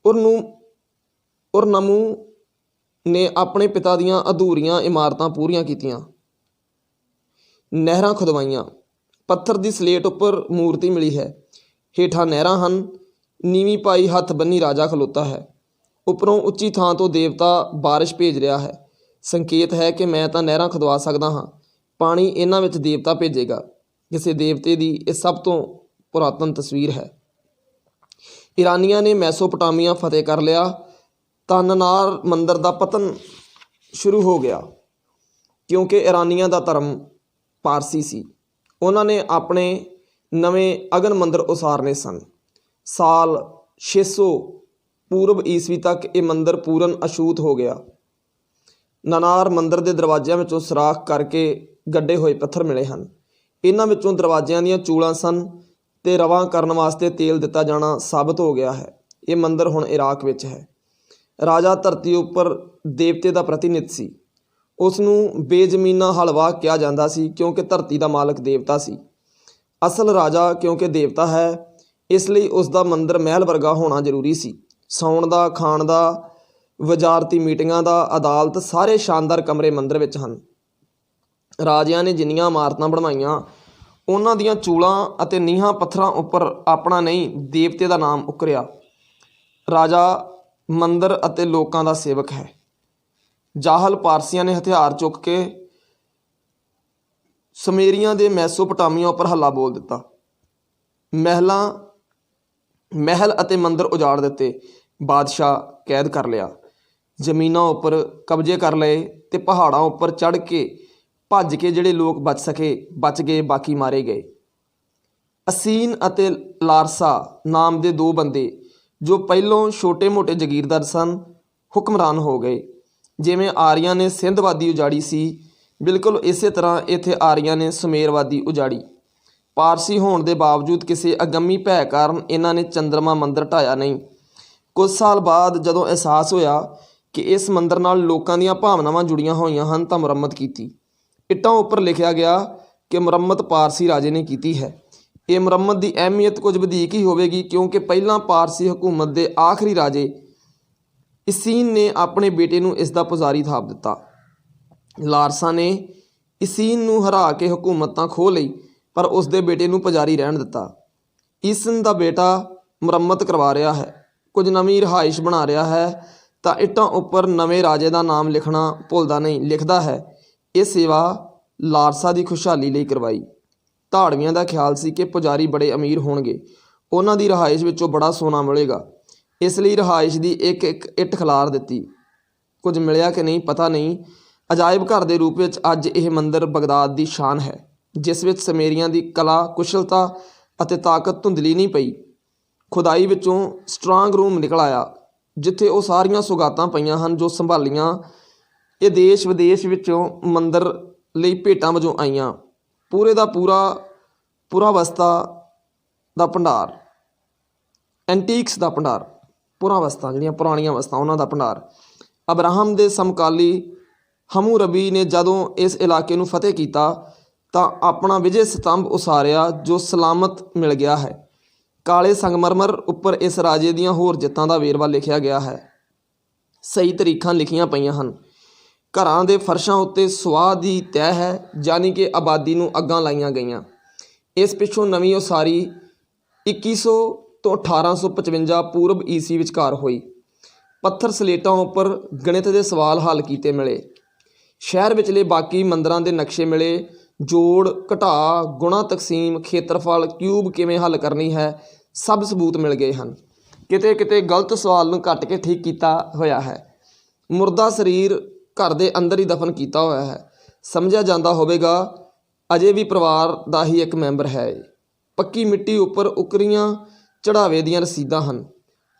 ਉਰਨਮੂ ਨੇ ਆਪਣੇ ਪਿਤਾ ਦੀਆਂ ਅਧੂਰੀਆਂ ਇਮਾਰਤਾਂ ਪੂਰੀਆਂ ਕੀਤੀਆਂ। ਨਹਿਰਾਂ ਖੁਦਵਾਈਆਂ। ਪੱਥਰ ਦੀ ਸਲੇਟ ਉੱਪਰ ਮੂਰਤੀ ਮਿਲੀ ਹੈ। ਹੇਠਾਂ ਨਹਿਰਾਂ ਹਨ। ਨੀਵੀਂ ਪਾਈ ਹੱਥ ਬੰਨੀ ਰਾਜਾ ਖਲੋਤਾ ਹੈ। ਉੱਪਰੋਂ ਉੱਚੀ ਥਾਂ ਤੋਂ ਦੇਵਤਾ ਬਾਰਿਸ਼ ਭੇਜ ਰਿਹਾ ਹੈ। ਸੰਕੇਤ ਹੈ ਕਿ ਮੈਂ ਤਾਂ ਨਹਿਰਾਂ ਖੁਦਵਾ ਸਕਦਾ ਹਾਂ, ਪਾਣੀ ਇਹਨਾਂ ਵਿੱਚ ਦੇਵਤਾ ਭੇਜੇਗਾ। ਕਿਸੇ ਦੇਵਤੇ ਦੀ ਇਹ ਸਭ ਤੋਂ ਪੁਰਾਤਨ ਤਸਵੀਰ ਹੈ। ਈਰਾਨੀਆਂ ਨੇ ਮੈਸੋਪੋਟਾਮੀਆ ਫਤਿਹ ਕਰ ਲਿਆ ਤਾਂ ਨਨਾਰ ਮੰਦਰ ਦਾ ਪਤਨ ਸ਼ੁਰੂ ਹੋ ਗਿਆ, ਕਿਉਂਕਿ ਈਰਾਨੀਆਂ ਦਾ ਧਰਮ ਪਾਰਸੀ ਸੀ। ਉਹਨਾਂ ਨੇ ਆਪਣੇ ਨਵੇਂ ਅਗਨ ਮੰਦਰ ਉਸਾਰਨੇ ਸਨ। ਸਾਲ 600 ਪੂਰਬ ਈਸਵੀ ਤੱਕ ਇਹ ਮੰਦਰ ਪੂਰਨ ਅਛੂਤ ਹੋ ਗਿਆ। ਨਨਾਰ ਮੰਦਰ ਦੇ ਦਰਵਾਜ਼ਿਆਂ ਵਿੱਚੋਂ ਸੁਰਾਖ ਕਰਕੇ ਗੱਡੇ ਹੋਏ ਪੱਥਰ ਮਿਲੇ ਹਨ। ਇਹਨਾਂ ਵਿੱਚੋਂ ਦਰਵਾਜ਼ਿਆਂ ਦੀਆਂ ਚੂਲਾਂ ਸਨ ਤੇ ਰਵਾਂ ਕਰਨ ਵਾਸਤੇ ਤੇਲ ਦਿੱਤਾ ਜਾਣਾ ਸਾਬਤ ਹੋ ਗਿਆ ਹੈ। ਇਹ ਮੰਦਰ ਹੁਣ ਇਰਾਕ ਵਿੱਚ ਹੈ। ਰਾਜਾ ਧਰਤੀ ਉੱਪਰ ਦੇਵਤੇ ਦਾ ਪ੍ਰਤੀਨਿਧ ਸੀ। ਉਸ ਨੂੰ ਬੇਜ਼ਮੀਨਾ ਹਲਵਾ ਕਿਹਾ ਜਾਂਦਾ ਸੀ ਕਿਉਂਕਿ ਧਰਤੀ ਦਾ ਮਾਲਕ ਦੇਵਤਾ ਸੀ। ਅਸਲ ਰਾਜਾ ਕਿਉਂਕਿ ਦੇਵਤਾ ਹੈ, ਇਸ ਲਈ ਉਸ ਦਾ ਮੰਦਰ ਮਹਿਲ ਵਰਗਾ ਹੋਣਾ ਜ਼ਰੂਰੀ ਸੀ। ਸੌਣ ਦਾ, ਖਾਣ ਦਾ, ਵਜ਼ਾਰਤੀ ਮੀਟਿੰਗਾਂ ਦਾ, ਅਦਾਲਤ, ਸਾਰੇ ਸ਼ਾਨਦਾਰ ਕਮਰੇ ਮੰਦਰ ਵਿੱਚ ਹਨ। ਰਾਜਿਆਂ ਨੇ ਜਿੰਨੀਆਂ ਇਮਾਰਤਾਂ ਬਣਵਾਈਆਂ ਉਹਨਾਂ ਦੀਆਂ ਚੂਲਾਂ ਅਤੇ ਨੀਹਾਂ ਪੱਥਰਾਂ ਉੱਪਰ ਆਪਣਾ ਨਹੀਂ, ਦੇਵਤੇ ਦਾ ਨਾਮ ਉਕਰਿਆ। ਰਾਜਾ ਮੰਦਰ ਅਤੇ ਲੋਕਾਂ ਦਾ ਸੇਵਕ ਹੈ। ਜਾਹਲ ਪਾਰਸੀਆਂ ਨੇ ਹਥਿਆਰ ਚੁੱਕ ਕੇ ਸੁਮੇਰੀਆਂ ਦੇ ਮੈਸੋਪੋਟਾਮੀਆ ਉੱਪਰ ਹੱਲਾ ਬੋਲ ਦਿੱਤਾ। ਮਹਿਲ ਅਤੇ ਮੰਦਰ ਉਜਾੜ ਦਿੱਤੇ। ਬਾਦਸ਼ਾਹ ਕੈਦ ਕਰ ਲਿਆ। ਜ਼ਮੀਨਾਂ ਉੱਪਰ ਕਬਜ਼ੇ ਕਰ ਲਏ ਤੇ ਪਹਾੜਾਂ ਉੱਪਰ ਚੜ੍ਹ ਕੇ ਭੱਜ ਕੇ ਜਿਹੜੇ ਲੋਕ ਬਚ ਸਕੇ ਬਚ ਗਏ, ਬਾਕੀ ਮਾਰੇ ਗਏ। ਅਸੀਨ ਅਤੇ ਲਾਰਸਾ ਨਾਮ ਦੇ ਦੋ ਬੰਦੇ ਜੋ ਪਹਿਲੋਂ ਛੋਟੇ-ਮੋਟੇ ਜਾਗੀਰਦਾਰ ਸਨ, ਹੁਕਮਰਾਨ ਹੋ ਗਏ। ਜਿਵੇਂ ਆਰੀਆਂ ਨੇ ਸਿੰਧਵਾਦੀ ਉਜਾੜੀ ਸੀ, ਬਿਲਕੁਲ ਇਸੇ ਤਰ੍ਹਾਂ ਇੱਥੇ ਆਰੀਆਂ ਨੇ ਸੁਮੇਰਵਾਦੀ ਉਜਾੜੀ। ਪਾਰਸੀ ਹੋਣ ਦੇ ਬਾਵਜੂਦ ਕਿਸੇ ਅਗੰਮੀ ਭੈ ਕਾਰਨ ਇਹਨਾਂ ਨੇ ਚੰਦਰਮਾ ਮੰਦਰ ਢਾਇਆ ਨਹੀਂ। ਕੁਝ ਸਾਲ ਬਾਅਦ ਜਦੋਂ ਅਹਿਸਾਸ ਹੋਇਆ ਕਿ ਇਸ ਮੰਦਰ ਨਾਲ ਲੋਕਾਂ ਦੀਆਂ ਭਾਵਨਾਵਾਂ ਜੁੜੀਆਂ ਹੋਈਆਂ ਹਨ ਤਾਂ ਮੁਰੰਮਤ ਕੀਤੀ। ਇੱਟਾਂ ਉੱਪਰ ਲਿਖਿਆ ਗਿਆ ਕਿ ਮੁਰੰਮਤ ਪਾਰਸੀ ਰਾਜੇ ਨੇ ਕੀਤੀ ਹੈ। ਇਹ ਮੁਰੰਮਤ ਦੀ ਅਹਿਮੀਅਤ ਕੁਝ ਵਧੇਕ ਹੀ ਹੋਵੇਗੀ ਕਿਉਂਕਿ ਪਹਿਲਾਂ ਪਾਰਸੀ ਹਕੂਮਤ ਦੇ ਆਖਰੀ ਰਾਜੇ ਇਸੀਨ ਨੇ ਆਪਣੇ ਬੇਟੇ ਨੂੰ ਇਸ ਦਾ ਪੁਜਾਰੀ ਥਾਪ ਦਿੱਤਾ। ਲਾਰਸਾ ਨੇ ਇਸੀਨ ਨੂੰ ਹਰਾ ਕੇ ਹਕੂਮਤ ਤਾਂ ਖੋਹ ਲਈ ਪਰ ਉਸ ਦੇ ਬੇਟੇ ਨੂੰ ਪੁਜਾਰੀ ਰਹਿਣ ਦਿੱਤਾ। ਇਸੀਨ ਦਾ ਬੇਟਾ ਮੁਰੰਮਤ ਕਰਵਾ ਰਿਹਾ ਹੈ, ਕੁਝ ਨਵੀਂ ਰਿਹਾਇਸ਼ ਬਣਾ ਰਿਹਾ ਹੈ ਤਾਂ ਇੱਟਾਂ ਉੱਪਰ ਨਵੇਂ ਰਾਜੇ ਦਾ ਨਾਮ ਲਿਖਣਾ ਭੁੱਲਦਾ ਨਹੀਂ, ਲਿਖਦਾ ਹੈ। ਇਹ ਸੇਵਾ ਲਾਰਸਾ ਦੀ ਖੁਸ਼ਹਾਲੀ ਲਈ ਕਰਵਾਈ। ਧਾੜਵੀਆਂ ਦਾ ਖਿਆਲ ਸੀ ਕਿ ਪੁਜਾਰੀ ਬੜੇ ਅਮੀਰ ਹੋਣਗੇ, ਉਹਨਾਂ ਦੀ ਰਿਹਾਇਸ਼ ਵਿੱਚੋਂ ਬੜਾ ਸੋਨਾ ਮਿਲੇਗਾ, ਇਸ ਲਈ ਰਿਹਾਇਸ਼ ਦੀ ਇੱਕ ਇੱਕ ਇੱਟ ਖਿਲਾਰ ਦਿੱਤੀ। ਕੁਝ ਮਿਲਿਆ ਕਿ ਨਹੀਂ ਪਤਾ ਨਹੀਂ। ਅਜਾਇਬ ਘਰ ਦੇ ਰੂਪ ਵਿੱਚ ਅੱਜ ਇਹ ਮੰਦਰ ਬਗਦਾਦ ਦੀ ਸ਼ਾਨ ਹੈ, ਜਿਸ ਵਿੱਚ ਸਮੇਰੀਆਂ ਦੀ ਕਲਾ, ਕੁਸ਼ਲਤਾ ਅਤੇ ਤਾਕਤ ਧੁੰਦਲੀ ਨਹੀਂ ਪਈ। ਖੁਦਾਈ ਵਿੱਚੋਂ ਸਟਰਾਂਗ ਰੂਮ ਨਿਕਲ ਆਇਆ ਜਿੱਥੇ ਉਹ ਸਾਰੀਆਂ ਸੁਗਾਤਾਂ ਪਈਆਂ ਹਨ ਜੋ ਸੰਭਾਲੀਆਂ ਇਹ ਦੇਸ਼ ਵਿਦੇਸ਼ ਵਿੱਚੋਂ ਮੰਦਰ ਲਈ ਭੇਟਾਂ ਵਜੋਂ ਆਈਆਂ। ਪੂਰੇ ਦਾ ਪੂਰਾ ਵਸਤਾ ਦਾ ਭੰਡਾਰ, ਐਂਟੀਕਸ ਦਾ ਭੰਡਾਰ, ਪੁਰਾਵਸਤਾਂ ਜਿਹੜੀਆਂ ਪੁਰਾਣੀਆਂ ਵਸਤਾਂ ਉਹਨਾਂ ਦਾ ਭੰਡਾਰ। ਅਬਰਾਹਮ ਦੇ ਸਮਕਾਲੀ ਹਮੂਰਬੀ ਨੇ ਜਦੋਂ ਇਸ ਇਲਾਕੇ ਨੂੰ ਫਤਿਹ ਕੀਤਾ ਤਾਂ ਆਪਣਾ ਵਿਜੇ ਸਤੰਭ ਉਸਾਰਿਆ ਜੋ ਸਲਾਮਤ ਮਿਲ ਗਿਆ ਹੈ। ਕਾਲੇ ਸੰਗਮਰਮਰ ਉੱਪਰ ਇਸ ਰਾਜੇ ਦੀਆਂ ਹੋਰ ਜਿੱਤਾਂ ਦਾ ਵੇਰਵਾ ਲਿਖਿਆ ਗਿਆ ਹੈ। ਸਹੀ ਤਰੀਖਾਂ ਲਿਖੀਆਂ ਪਈਆਂ ਹਨ। ਘਰਾਂ ਦੇ ਫਰਸ਼ਾਂ ਉੱਤੇ ਸੁਆਹ ਦੀ ਤਹਿ ਹੈ, ਯਾਨੀ ਕਿ ਆਬਾਦੀ ਨੂੰ ਅੱਗਾਂ ਲਾਈਆਂ ਗਈਆਂ। ਇਸ ਪਿੱਛੋਂ ਨਵੀਂ ਉਸਾਰੀ 2100 ਤੋਂ 1855 ਪੂਰਬ ਈਸਵੀ ਵਿਚਕਾਰ ਹੋਈ। ਪੱਥਰ ਸਲੇਟਾਂ ਉੱਪਰ ਗਣਿਤ ਦੇ ਸਵਾਲ ਹੱਲ ਕੀਤੇ ਮਿਲੇ। ਸ਼ਹਿਰ ਵਿਚਲੇ ਬਾਕੀ ਮੰਦਰਾਂ ਦੇ ਨਕਸ਼ੇ ਮਿਲੇ। ਜੋੜ ਘਟਾ, ਗੁਣਾ ਤਕਸੀਮ, ਖੇਤਰਫਲ, ਕਿਊਬ ਕਿਵੇਂ ਹੱਲ ਕਰਨੀ ਹੈ, ਸਭ ਸਬੂਤ ਮਿਲ ਗਏ ਹਨ। ਕਿਤੇ ਕਿਤੇ ਗਲਤ ਸਵਾਲ ਨੂੰ ਕੱਟ ਕੇ ਠੀਕ ਕੀਤਾ ਹੋਇਆ ਹੈ। ਮੁਰਦਾ ਸਰੀਰ ਘਰ ਦੇ ਅੰਦਰ ਹੀ ਦਫਨ ਕੀਤਾ ਹੋਇਆ ਹੈ। ਸਮਝਿਆ ਜਾਂਦਾ ਹੋਵੇਗਾ ਅਜੇ ਵੀ ਪਰਿਵਾਰ ਦਾ ਹੀ ਇੱਕ ਮੈਂਬਰ ਹੈ। ਪੱਕੀ ਮਿੱਟੀ ਉੱਪਰ ਉਕਰੀਆਂ ਚੜਾਵੇ ਦੀਆਂ ਰਸੀਦਾਂ ਹਨ।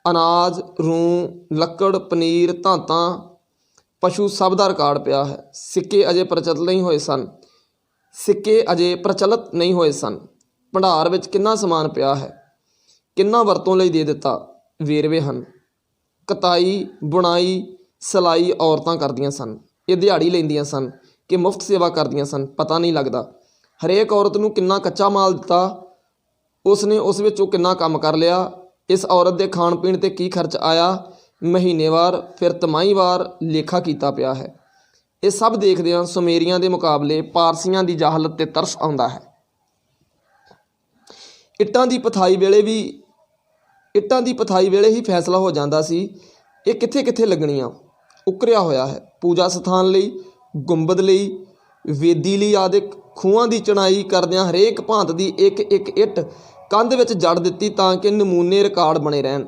ਅਨਾਜ, ਰੂੰ, ਲੱਕੜ, ਪਨੀਰ, ਧਾਤਾਂ, ਪਸ਼ੂ ਸਭ ਦਾ ਰਿਕਾਰਡ ਪਿਆ ਹੈ। ਸਿੱਕੇ ਅਜੇ ਪ੍ਰਚਲਿਤ ਨਹੀਂ ਹੋਏ ਸਨ। ਭੰਡਾਰ ਵਿੱਚ ਕਿੰਨਾ ਸਮਾਨ ਪਿਆ ਹੈ, ਕਿੰਨਾ ਵਰਤੋਂ ਲਈ ਦੇ ਦਿੱਤਾ, ਵੇਰਵੇ ਹਨ। ਕਤਾਈ, ਬੁਣਾਈ, ਸਿਲਾਈ ਔਰਤਾਂ ਕਰਦੀਆਂ ਸਨ। ਇਹ ਦਿਹਾੜੀ ਲੈਂਦੀਆਂ ਸਨ ਕਿ ਮੁਫਤ ਸੇਵਾ ਕਰਦੀਆਂ ਸਨ, ਪਤਾ ਨਹੀਂ ਲੱਗਦਾ। ਹਰੇਕ ਔਰਤ ਨੂੰ ਕਿੰਨਾ ਕੱਚਾ ਮਾਲ ਦਿੱਤਾ, ਉਸਨੇ ਉਸ ਵਿੱਚੋਂ ਕਿੰਨਾ ਕੰਮ ਕਰ ਲਿਆ, ਇਸ ਔਰਤ ਦੇ ਖਾਣ ਪੀਣ 'ਤੇ ਕੀ ਖਰਚ ਆਇਆ, ਮਹੀਨੇਵਾਰ ਫਿਰ ਤਿਮਾਹੀਵਾਰ ਲੇਖਾ ਕੀਤਾ ਪਿਆ ਹੈ। ਇਹ ਸਭ ਦੇਖਦਿਆਂ ਸੁਮੇਰੀਆਂ ਦੇ ਮੁਕਾਬਲੇ ਪਾਰਸੀਆਂ ਦੀ ਜਾਹਲਤ 'ਤੇ ਤਰਸ ਆਉਂਦਾ ਹੈ। ਇੱਟਾਂ ਦੀ ਪਥਾਈ ਵੇਲੇ ਹੀ ਫੈਸਲਾ ਹੋ ਜਾਂਦਾ ਸੀ ਇਹ ਕਿੱਥੇ ਕਿੱਥੇ ਲੱਗਣੀਆਂ। ਉਕਰਿਆ ਹੋਇਆ ਹੈ। ਪੂਜਾ ਸਥਾਨ ਲਈ, ਗੁੰਬਦ ਲਈ, ਵੇਦੀ ਲਈ ਆਦਿਕ ਖੂਹਾਂ ਦੀ ਚਣਾਈ ਕਰਦਿਆਂ ਹਰੇਕ ਭਾਂਤ ਦੀ ਇੱਕ ਇੱਕ ਇੱਟ ਕੰਧ ਵਿੱਚ ਜੜ ਦਿੱਤੀ ਤਾਂ ਕਿ ਨਮੂਨੇ ਰਿਕਾਰਡ ਬਣੇ ਰਹਿਣ।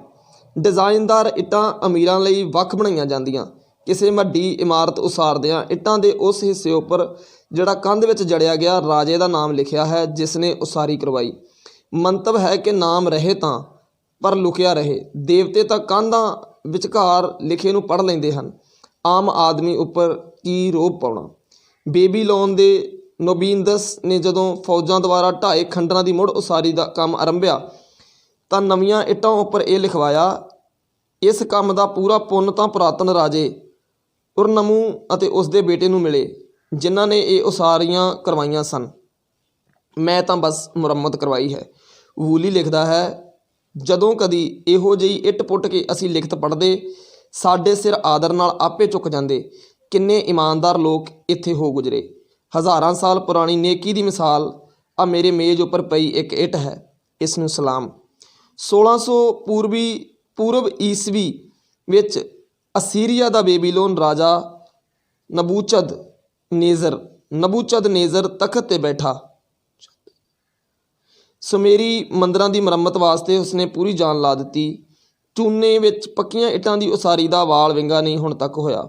ਡਿਜ਼ਾਈਨਦਾਰ ਇੱਟਾਂ ਅਮੀਰਾਂ ਲਈ ਵੱਖ ਬਣਾਈਆਂ ਜਾਂਦੀਆਂ। ਕਿਸੇ ਵੱਡੀ ਇਮਾਰਤ ਉਸਾਰਦਿਆਂ ਇੱਟਾਂ ਦੇ ਉਸ ਹਿੱਸੇ ਉੱਪਰ ਜਿਹੜਾ ਕੰਧ ਵਿੱਚ ਜੜਿਆ ਗਿਆ ਰਾਜੇ ਦਾ ਨਾਮ ਲਿਖਿਆ ਹੈ ਜਿਸ ਨੇ ਉਸਾਰੀ ਕਰਵਾਈ। ਮੰਤਵ ਹੈ ਕਿ ਨਾਮ ਰਹੇ ਤਾਂ ਪਰ ਲੁਕਿਆ ਰਹੇ। ਦੇਵਤੇ ਤਾਂ ਕੰਧਾਂ ਵਿਚਕਾਰ ਲਿਖੇ ਨੂੰ ਪੜ੍ਹ ਲੈਂਦੇ ਹਨ, ਆਮ ਆਦਮੀ ਉੱਪਰ ਕੀ ਰੋਹਬ ਪਾਉਣਾ। ਬੇਬੀਲੋਨ ਦੇ ਨੋਬਿੰਦਸ ਨੇ ਜਦੋਂ ਫੌਜਾਂ ਦੁਆਰਾ ਢਾਏ ਖੰਡਰਾਂ ਦੀ ਮੁੜ ਉਸਾਰੀ ਦਾ ਕੰਮ ਆਰੰਭਿਆ ਤਾਂ ਨਵੀਆਂ ਇੱਟਾਂ ਉੱਪਰ ਇਹ ਲਿਖਵਾਇਆ, ਇਸ ਕੰਮ ਦਾ ਪੂਰਾ ਪੁੰਨ ਤਾਂ ਪੁਰਾਤਨ ਰਾਜੇ ਉਰਨਮੂ ਅਤੇ ਉਸਦੇ ਬੇਟੇ ਨੂੰ ਮਿਲੇ ਜਿਨ੍ਹਾਂ ਨੇ ਇਹ ਉਸਾਰੀਆਂ ਕਰਵਾਈਆਂ ਸਨ। ਮੈਂ ਤਾਂ ਬਸ ਮੁਰੰਮਤ ਕਰਵਾਈ ਹੈ। ਵੂਲੀ ਲਿਖਦਾ ਹੈ, ਜਦੋਂ ਕਦੀ ਇਹੋ ਜਿਹੀ ਇੱਟ ਪੁੱਟ ਕੇ ਅਸੀਂ ਲਿਖਤ ਪੜ੍ਹਦੇ ਸਾਡੇ ਸਿਰ ਆਦਰ ਨਾਲ ਆਪੇ ਝੁਕ ਜਾਂਦੇ। ਕਿੰਨੇ ਇਮਾਨਦਾਰ ਲੋਕ ਇੱਥੇ ਹੋ ਗੁਜ਼ਰੇ। ਹਜ਼ਾਰਾਂ ਸਾਲ ਪੁਰਾਣੀ ਨੇਕੀ ਦੀ ਮਿਸਾਲ ਆ ਮੇਰੇ ਮੇਜ਼ ਉੱਪਰ ਪਈ ਇੱਕ ਇੱਟ ਹੈ, ਇਸ ਨੂੰ ਸਲਾਮ। 1600 ਪੂਰਬ ਈਸਵੀ ਵਿੱਚ ਅਸੀਰੀਆ ਦਾ ਬੇਬੀਲੋਨ ਰਾਜਾ ਨਬੂਚਦਨੇਜ਼ਰ ਤਖਤ 'ਤੇ ਬੈਠਾ। ਸੁਮੇਰੀ ਮੰਦਰਾਂ ਦੀ ਮੁਰੰਮਤ ਵਾਸਤੇ ਉਸਨੇ ਪੂਰੀ ਜਾਨ ਲਾ ਦਿੱਤੀ। ਚੂਨੇ ਵਿੱਚ ਪੱਕੀਆਂ ਇੱਟਾਂ ਦੀ ਉਸਾਰੀ ਦਾ ਵਾਲ ਵਿੰਗਾ ਨਹੀਂ ਹੁਣ ਤੱਕ ਹੋਇਆ।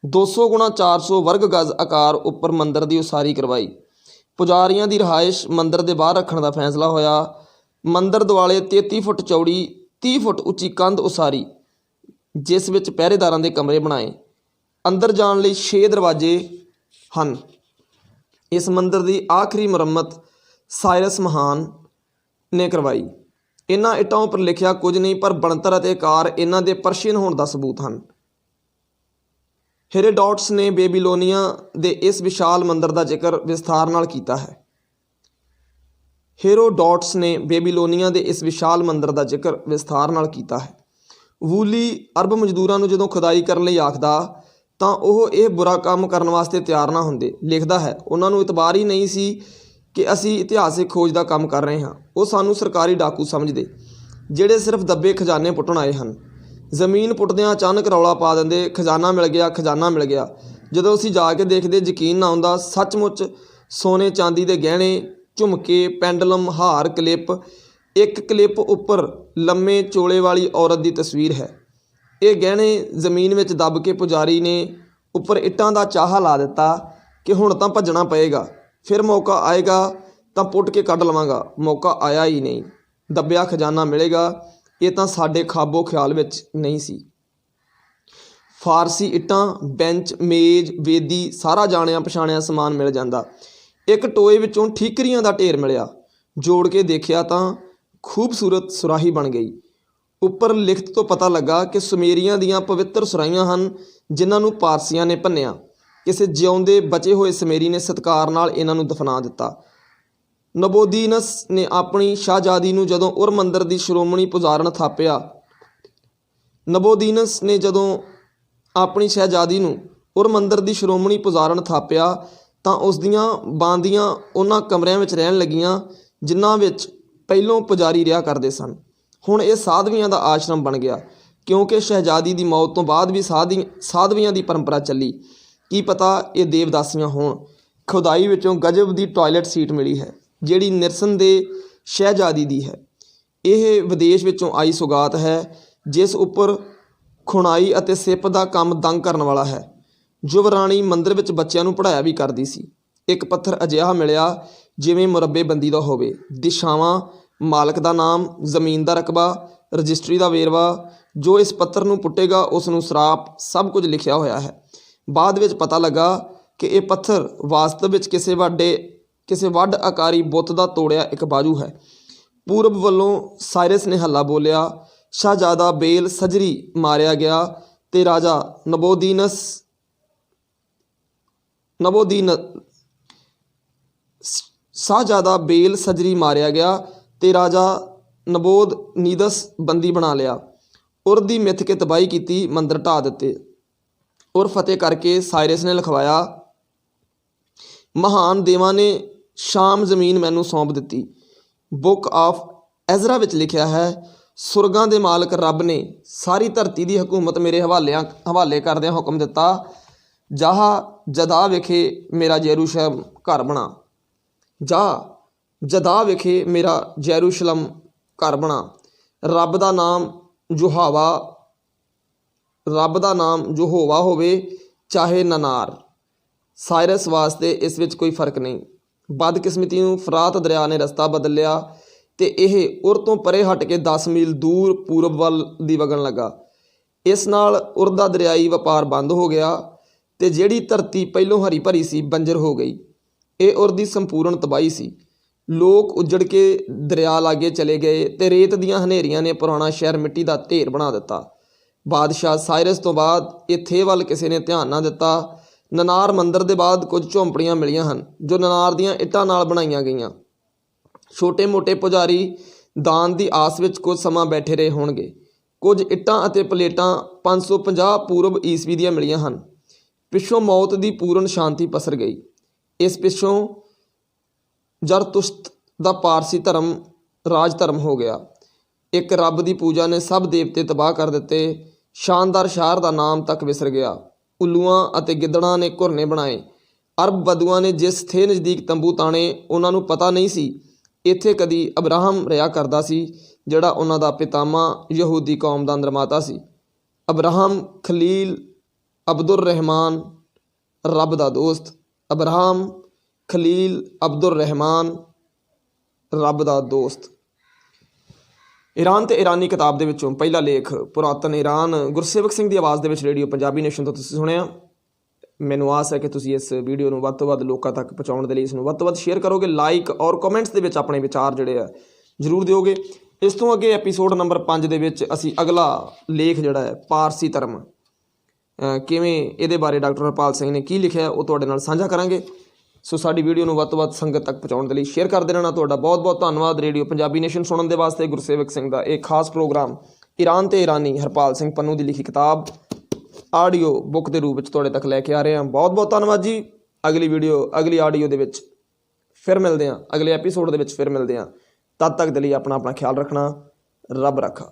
200 ਗੁਣਾ 400 ਵਰਗ ਗਜ਼ ਆਕਾਰ ਉੱਪਰ ਮੰਦਰ ਦੀ ਉਸਾਰੀ ਕਰਵਾਈ। ਪੁਜਾਰੀਆਂ ਦੀ ਰਿਹਾਇਸ਼ ਮੰਦਰ ਦੇ ਬਾਹਰ ਰੱਖਣ ਦਾ ਫੈਸਲਾ ਹੋਇਆ। ਮੰਦਰ ਦੁਆਲੇ 33 ਫੁੱਟ ਚੌੜੀ 30 ਫੁੱਟ ਉੱਚੀ ਕੰਧ ਉਸਾਰੀ ਜਿਸ ਵਿੱਚ ਪਹਿਰੇਦਾਰਾਂ ਦੇ ਕਮਰੇ ਬਣਾਏ। ਅੰਦਰ ਜਾਣ ਲਈ 6 ਦਰਵਾਜ਼ੇ ਹਨ। ਇਸ ਮੰਦਰ ਦੀ ਆਖਰੀ ਮੁਰੰਮਤ ਸਾਇਰਸ ਮਹਾਨ ਨੇ ਕਰਵਾਈ। ਇਹਨਾਂ ਇੱਟਾਂ ਉੱਪਰ ਲਿਖਿਆ ਕੁਝ ਨਹੀਂ ਪਰ ਬਣਤਰ ਅਤੇ ਆਕਾਰ ਇਹਨਾਂ ਦੇ ਪਰਸ਼ੀਅਨ ਹੋਣ ਦਾ ਸਬੂਤ ਹਨ। ਹੈਰੋਡੋਟਸ ਨੇ ਬੇਬੀਲੋਨੀਆ ਦੇ ਇਸ ਵਿਸ਼ਾਲ ਮੰਦਰ ਦਾ ਜ਼ਿਕਰ ਵਿਸਥਾਰ ਨਾਲ ਕੀਤਾ ਹੈ। ਵੂਲੀ ਅਰਬ ਮਜ਼ਦੂਰਾਂ ਨੂੰ ਜਦੋਂ ਖੁਦਾਈ ਕਰਨ ਲਈ ਆਖਦਾ ਤਾਂ ਉਹ ਇਹ ਬੁਰਾ ਕੰਮ ਕਰਨ ਵਾਸਤੇ ਤਿਆਰ ਨਾ ਹੁੰਦੇ। ਲਿਖਦਾ ਹੈ, ਉਹਨਾਂ ਨੂੰ ਇਤਬਾਰ ਹੀ ਨਹੀਂ ਸੀ ਕਿ ਅਸੀਂ ਇਤਿਹਾਸਿਕ ਖੋਜ ਦਾ ਕੰਮ ਕਰ ਰਹੇ ਹਾਂ। ਉਹ ਸਾਨੂੰ ਸਰਕਾਰੀ ਡਾਕੂ ਸਮਝਦੇ ਜਿਹੜੇ ਸਿਰਫ ਦੱਬੇ ਖਜ਼ਾਨੇ ਪੁੱਟਣ ਆਏ ਹਨ। ਜ਼ਮੀਨ ਪੁੱਟਦਿਆਂ ਅਚਾਨਕ ਰੌਲਾ ਪਾ ਦਿੰਦੇ, ਖਜ਼ਾਨਾ ਮਿਲ ਗਿਆ, ਖਜ਼ਾਨਾ ਮਿਲ ਗਿਆ। ਜਦੋਂ ਅਸੀਂ ਜਾ ਕੇ ਦੇਖਦੇ ਯਕੀਨ ਨਾ ਆਉਂਦਾ। ਸੱਚਮੁੱਚ ਸੋਨੇ ਚਾਂਦੀ ਦੇ ਗਹਿਣੇ, ਝੁਮਕੇ, ਪੈਂਡਲਮ, ਹਾਰ, ਕਲਿੱਪ। ਇੱਕ ਕਲਿੱਪ ਉੱਪਰ ਲੰਮੇ ਚੋਲੇ ਵਾਲੀ ਔਰਤ ਦੀ ਤਸਵੀਰ ਹੈ। ਇਹ ਗਹਿਣੇ ਜ਼ਮੀਨ ਵਿੱਚ ਦੱਬ ਕੇ ਪੁਜਾਰੀ ਨੇ ਉੱਪਰ ਇੱਟਾਂ ਦਾ ਚਾਹਾ ਲਾ ਦਿੱਤਾ ਕਿ ਹੁਣ ਤਾਂ ਭੱਜਣਾ ਪਏਗਾ, ਫਿਰ ਮੌਕਾ ਆਏਗਾ ਤਾਂ ਪੁੱਟ ਕੇ ਕੱਢ ਲਵਾਂਗਾ। ਮੌਕਾ ਆਇਆ ਹੀ ਨਹੀਂ। ਦੱਬਿਆ ਖਜ਼ਾਨਾ ਮਿਲੇਗਾ, ਇਹ ਤਾਂ ਸਾਡੇ ਖਾਬੋ ਖਿਆਲ ਵਿੱਚ ਨਹੀਂ ਸੀ। ਫਾਰਸੀ ਇੱਟਾਂ, ਬੈਂਚ, ਮੇਜ਼, ਵੇਦੀ, ਸਾਰਾ ਜਾਣਿਆ ਪਛਾਣਿਆ ਸਮਾਨ ਮਿਲ ਜਾਂਦਾ। ਇੱਕ ਟੋਏ ਵਿੱਚੋਂ ਠੀਕਰੀਆਂ ਦਾ ਢੇਰ ਮਿਲਿਆ। ਜੋੜ ਕੇ ਦੇਖਿਆ ਤਾਂ ਖੂਬਸੂਰਤ ਸੁਰਾਹੀ ਬਣ ਗਈ। ਉੱਪਰ ਲਿਖਤ ਤੋਂ ਪਤਾ ਲੱਗਾ ਕਿ ਸੁਮੇਰੀਆਂ ਦੀਆਂ ਪਵਿੱਤਰ ਸੁਰਾਹੀਆਂ ਹਨ ਜਿਨ੍ਹਾਂ ਨੂੰ ਪਾਰਸੀਆਂ ਨੇ ਭੰਨਿਆ। ਕਿਸੇ ਜਿਉਂਦੇ ਬਚੇ ਹੋਏ ਸਮੇਰੀ ਨੇ ਸਤਿਕਾਰ ਨਾਲ ਇਹਨਾਂ ਨੂੰ ਦਫਨਾ ਦਿੱਤਾ। ਨਬੋਦੀਨਸ ਨੇ ਆਪਣੀ ਸ਼ਹਿਜ਼ਾਦੀ ਨੂੰ ਜਦੋਂ ਉਰ ਮੰਦਰ ਦੀ ਸ਼੍ਰੋਮਣੀ ਪੁਜਾਰਨ ਥਾਪਿਆ ਨਬੋਦੀਨਸ ਨੇ ਜਦੋਂ ਆਪਣੀ ਸ਼ਹਿਜ਼ਾਦੀ ਨੂੰ ਉਰ ਮੰਦਰ ਦੀ ਸ਼੍ਰੋਮਣੀ ਪੁਜਾਰਨ ਥਾਪਿਆ ਤਾਂ ਉਸ ਦੀਆਂ ਬਾਂਦੀਆਂ ਉਹਨਾਂ ਕਮਰਿਆਂ ਵਿੱਚ ਰਹਿਣ ਲੱਗੀਆਂ ਜਿਨ੍ਹਾਂ ਵਿੱਚ ਪਹਿਲੋਂ ਪੁਜਾਰੀ ਰਿਹਾ ਕਰਦੇ ਸਨ। ਹੁਣ ਇਹ ਸਾਧਵੀਆਂ ਦਾ ਆਸ਼ਰਮ ਬਣ ਗਿਆ, ਕਿਉਂਕਿ ਸ਼ਹਿਜ਼ਾਦੀ ਦੀ ਮੌਤ ਤੋਂ ਬਾਅਦ ਵੀ ਸਾਧਵੀਆਂ ਦੀ ਪਰੰਪਰਾ ਚੱਲੀ। ਕੀ ਪਤਾ ਇਹ ਦੇਵਦਾਸੀਆਂ ਹੋਣ। ਖੁਦਾਈ ਵਿੱਚੋਂ ਗਜਬ ਦੀ ਟਾਇਲਟ ਸੀਟ ਮਿਲੀ ਹੈ ਜਿਹੜੀ ਨਿਰਸਨ ਦੇ ਸ਼ਹਿਜ਼ਾਦੀ ਦੀ ਹੈ। ਇਹ ਵਿਦੇਸ਼ ਵਿੱਚੋਂ ਆਈ ਸੁਗਾਤ ਹੈ ਜਿਸ ਉੱਪਰ ਖੁਣਾਈ ਅਤੇ ਸਿਪ ਦਾ ਕੰਮ ਦੰਗ ਕਰਨ ਵਾਲਾ ਹੈ। ਯੁਵਰਾਣੀ ਮੰਦਰ ਵਿੱਚ ਬੱਚਿਆਂ ਨੂੰ ਪੜ੍ਹਾਇਆ ਵੀ ਕਰਦੀ ਸੀ। ਇੱਕ ਪੱਥਰ ਅਜਿਹਾ ਮਿਲਿਆ ਜਿਵੇਂ ਮੁਰੱਬੇਬੰਦੀ ਦਾ ਹੋਵੇ। ਦਿਸ਼ਾਵਾਂ, ਮਾਲਕ ਦਾ ਨਾਮ, ਜ਼ਮੀਨ ਦਾ ਰਕਬਾ, ਰਜਿਸਟਰੀ ਦਾ ਵੇਰਵਾ। ਜੋ ਇਸ ਪੱਥਰ ਨੂੰ ਪੁੱਟੇਗਾ ਉਸ ਨੂੰ ਸਰਾਪ, ਸਭ ਕੁਝ ਲਿਖਿਆ ਹੋਇਆ ਹੈ। ਬਾਅਦ ਵਿੱਚ ਪਤਾ ਲੱਗਾ ਕਿ ਇਹ ਪੱਥਰ ਵਾਸਤਵ ਵਿੱਚ ਕਿਸੇ ਵੱਡ ਆਕਾਰੀ ਬੁੱਤ ਦਾ ਤੋੜਿਆ ਇੱਕ ਬਾਜੂ ਹੈ। ਪੂਰਬ ਵੱਲੋਂ ਸਾਇਰਸ ਨੇ ਹੱਲਾ ਬੋਲਿਆ, ਸ਼ਹਿਜ਼ਾਦਾ ਬੇਲ ਸਜਰੀ ਮਾਰਿਆ ਗਿਆ ਤੇ ਰਾਜਾ ਸ਼ਹਿਜ਼ਾਦਾ ਬੇਲ ਸਜਰੀ ਮਾਰਿਆ ਗਿਆ ਤੇ ਰਾਜਾ ਨਬੋਦਨੀਦਸ ਬੰਦੀ ਬਣਾ ਲਿਆ। ਉਰ ਦੀ ਮਿੱਥ ਕੇ ਤਬਾਹੀ ਕੀਤੀ, ਮੰਦਰ ਢਾਹ ਦਿੱਤੇ। ਉਰ ਫਤਿਹ ਕਰਕੇ ਸਾਇਰਸ ਨੇ ਲਿਖਵਾਇਆ, ਮਹਾਨ ਦੇਵਾਂ ਨੇ ਸ਼ਾਮ ਜ਼ਮੀਨ ਮੈਨੂੰ ਸੌਂਪ ਦਿੱਤੀ। ਬੁੱਕ ਆਫ ਐਜ਼ਰਾ ਵਿੱਚ ਲਿਖਿਆ ਹੈ, ਸੁਰਗਾਂ ਦੇ ਮਾਲਕ ਰੱਬ ਨੇ ਸਾਰੀ ਧਰਤੀ ਦੀ ਹਕੂਮਤ ਮੇਰੇ ਹਵਾਲੇ ਕਰਦਿਆਂ ਹੁਕਮ ਦਿੱਤਾ, ਜਦਾ ਵਿਖੇ ਮੇਰਾ ਯਰੂਸ਼ਲਮ ਘਰ ਬਣਾ। ਜਦਾ ਵਿਖੇ ਮੇਰਾ ਯਰੂਸ਼ਲਮ ਘਰ ਬਣਾ। ਰੱਬ ਦਾ ਨਾਮ ਯਹੋਵਾ ਹੋਵੇ ਚਾਹੇ ਨਨਾਰ। ਸਾਇਰਸ ਵਾਸਤੇ ਇਸ ਵਿੱਚ ਕੋਈ ਫਰਕ ਨਹੀਂ। ਬਦਕਿਸਮਤੀ ਨੂੰ ਫਰਾਤ ਦਰਿਆ ਨੇ ਰਸਤਾ ਬਦਲ ਲਿਆ ਤੇ ਇਹ ਉਰ ਤੋਂ ਪਰੇ ਹਟ ਕੇ 10 ਮੀਲ ਦੂਰ ਪੂਰਬ ਵੱਲ ਦੀ ਵਗਣ ਲੱਗਾ। ਇਸ ਨਾਲ ਉਰ ਦਾ ਦਰਿਆਈ ਵਪਾਰ ਬੰਦ ਹੋ ਗਿਆ ਤੇ ਜਿਹੜੀ ਧਰਤੀ ਪਹਿਲੋਂ ਹਰੀ ਭਰੀ ਸੀ ਬੰਜਰ ਹੋ ਗਈ। ਇਹ ਉਰ ਦੀ ਸੰਪੂਰਨ ਤਬਾਹੀ ਸੀ। ਲੋਕ ਉੱਜੜ ਕੇ ਦਰਿਆ ਲਾਗੇ ਚਲੇ ਗਏ ਤੇ ਰੇਤ ਦੀਆਂ ਹਨੇਰੀਆਂ ਨੇ ਪੁਰਾਣਾ ਸ਼ਹਿਰ ਮਿੱਟੀ ਦਾ ਢੇਰ ਬਣਾ ਦਿੱਤਾ। ਬਾਦਸ਼ਾਹ ਸਾਇਰਸ ਤੋਂ ਬਾਅਦ ਇੱਥੇ ਵੱਲ ਕਿਸੇ ਨੇ ਧਿਆਨ ਨਾ ਦਿੱਤਾ। ਨਨਾਰ ਮੰਦਰ ਦੇ ਬਾਅਦ ਕੁਝ ਝੌਂਪੜੀਆਂ ਮਿਲੀਆਂ ਹਨ ਜੋ ਨਨਾਰ ਦੀਆਂ ਇੱਟਾਂ ਨਾਲ ਬਣਾਈਆਂ ਗਈਆਂ। ਛੋਟੇ ਮੋਟੇ ਪੁਜਾਰੀ ਦਾਨ ਦੀ ਆਸ ਵਿੱਚ ਕੁਝ ਸਮਾਂ ਬੈਠੇ ਰਹੇ ਹੋਣਗੇ। ਕੁਝ ਇੱਟਾਂ ਅਤੇ ਪਲੇਟਾਂ 550 ਪੂਰਬ ਈਸਵੀ ਦੀਆਂ ਮਿਲੀਆਂ ਹਨ। ਪਿੱਛੋਂ ਮੌਤ ਦੀ ਪੂਰਨ ਸ਼ਾਂਤੀ ਪਸਰ ਗਈ। ਇਸ ਪਿੱਛੋਂ ਜ਼ਰਤੁਸ਼ਤ ਦਾ ਪਾਰਸੀ ਧਰਮ ਰਾਜ ਧਰਮ ਹੋ ਗਿਆ। ਇੱਕ ਰੱਬ ਦੀ ਪੂਜਾ ਨੇ ਸਭ ਦੇਵਤੇ ਤਬਾਹ ਕਰ ਦਿੱਤੇ। ਸ਼ਾਨਦਾਰ ਸ਼ਹਿਰ ਦਾ ਨਾਮ ਤੱਕ ਵਿਸਰ ਗਿਆ। ਉੱਲੂਆਂ ਅਤੇ ਗਿੱਦੜਾਂ ਨੇ ਘੁਰਨੇ ਬਣਾਏ। ਅਰਬ ਬਦੂਆਂ ਨੇ ਜਿਸ ਥੇ ਨਜ਼ਦੀਕ ਤੰਬੂ ਤਾਣੇ ਉਹਨਾਂ ਨੂੰ ਪਤਾ ਨਹੀਂ ਸੀ ਇੱਥੇ ਕਦੀ ਅਬਰਾਹਮ ਰਿਹਾ ਕਰਦਾ ਸੀ ਜਿਹੜਾ ਉਹਨਾਂ ਦਾ ਪਿਤਾਮਾ ਯਹੂਦੀ ਕੌਮ ਦਾ ਨਿਰਮਾਤਾ ਸੀ। ਅਬਰਾਹਮ ਖਲੀਲ ਅਬਦੁਰ ਰਹਿਮਾਨ ਰੱਬ ਦਾ ਦੋਸਤ। ਅਬਰਾਹਮ ਖਲੀਲ ਅਬਦੁਰ ਰਹਿਮਾਨ ਰੱਬ ਦਾ ਦੋਸਤ। ਈਰਾਨ ਤੇ ਈਰਾਨੀ ਕਿਤਾਬ ਦੇ ਵਿੱਚੋਂ ਪਹਿਲਾ ਲੇਖ ਪੁਰਾਤਨ ਈਰਾਨ ਗੁਰਸੇਵਕ ਸਿੰਘ ਦੀ ਆਵਾਜ਼ ਦੇ ਵਿੱਚ ਰੇਡੀਓ ਪੰਜਾਬੀ ਨੇਸ਼ਨ ਤੋਂ ਤੁਸੀਂ ਸੁਣਿਆ। ਮੈਨੂੰ ਆਸ ਹੈ ਕਿ ਤੁਸੀਂ ਇਸ ਵੀਡੀਓ ਨੂੰ ਵੱਧ ਤੋਂ ਵੱਧ ਲੋਕਾਂ ਤੱਕ ਪਹੁੰਚਾਉਣ ਦੇ ਲਈ ਇਸ ਨੂੰ ਵੱਧ ਤੋਂ ਵੱਧ ਸ਼ੇਅਰ ਕਰੋਗੇ। ਲਾਈਕ ਔਰ ਕਮੈਂਟਸ ਦੇ ਵਿੱਚ ਆਪਣੇ ਵਿਚਾਰ ਜਿਹੜੇ ਆ ਜ਼ਰੂਰ ਦਿਓਗੇ। ਇਸ ਤੋਂ ਅੱਗੇ ਐਪੀਸੋਡ ਨੰਬਰ 5 ਦੇ ਵਿੱਚ ਅਸੀਂ ਅਗਲਾ ਲੇਖ ਜਿਹੜਾ ਹੈ ਪਾਰਸੀ ਧਰਮ ਕਿਵੇਂ ਇਹਦੇ ਬਾਰੇ ਡਾਕਟਰ ਹਰਪਾਲ ਸਿੰਘ ਨੇ ਕੀ ਲਿਖਿਆ ਉਹ ਤੁਹਾਡੇ ਨਾਲ ਸਾਂਝਾ ਕਰਾਂਗੇ। ਸੋ ਸਾਡੀ ਵੀਡੀਓ ਨੂੰ ਵੱਧ ਤੋਂ ਵੱਧ ਸੰਗਤ ਤੱਕ ਪਹੁੰਚਾਉਣ ਦੇ ਲਈ ਸ਼ੇਅਰ ਕਰਦੇ ਰਹਿਣਾ। ਤੁਹਾਡਾ ਬਹੁਤ ਬਹੁਤ ਧੰਨਵਾਦ। ਰੇਡੀਓ ਪੰਜਾਬੀ ਨੇਸ਼ਨ ਸੁਣਨ ਦੇ ਵਾਸਤੇ ਗੁਰਸੇਵਕ ਸਿੰਘ ਦਾ ਇਹ ਖਾਸ ਪ੍ਰੋਗਰਾਮ ਈਰਾਨ ਤੇ ਈਰਾਨੀ ਹਰਪਾਲ ਸਿੰਘ ਪੰਨੂ ਦੀ ਲਿਖੀ ਕਿਤਾਬ ਆਡੀਓ ਬੁੱਕ ਦੇ ਰੂਪ ਵਿੱਚ ਤੁਹਾਡੇ ਤੱਕ ਲੈ ਕੇ ਆ ਰਹੇ ਹਾਂ। ਬਹੁਤ ਬਹੁਤ ਧੰਨਵਾਦ ਜੀ। ਅਗਲੀ ਆਡੀਓ ਦੇ ਵਿੱਚ ਫਿਰ ਮਿਲਦੇ ਹਾਂ। ਅਗਲੇ ਐਪੀਸੋਡ ਦੇ ਵਿੱਚ ਫਿਰ ਮਿਲਦੇ ਹਾਂ। ਤਦ ਤੱਕ ਦੇ ਲਈ ਆਪਣਾ ਖਿਆਲ ਰੱਖਣਾ। ਰੱਬ ਰੱਖਾ।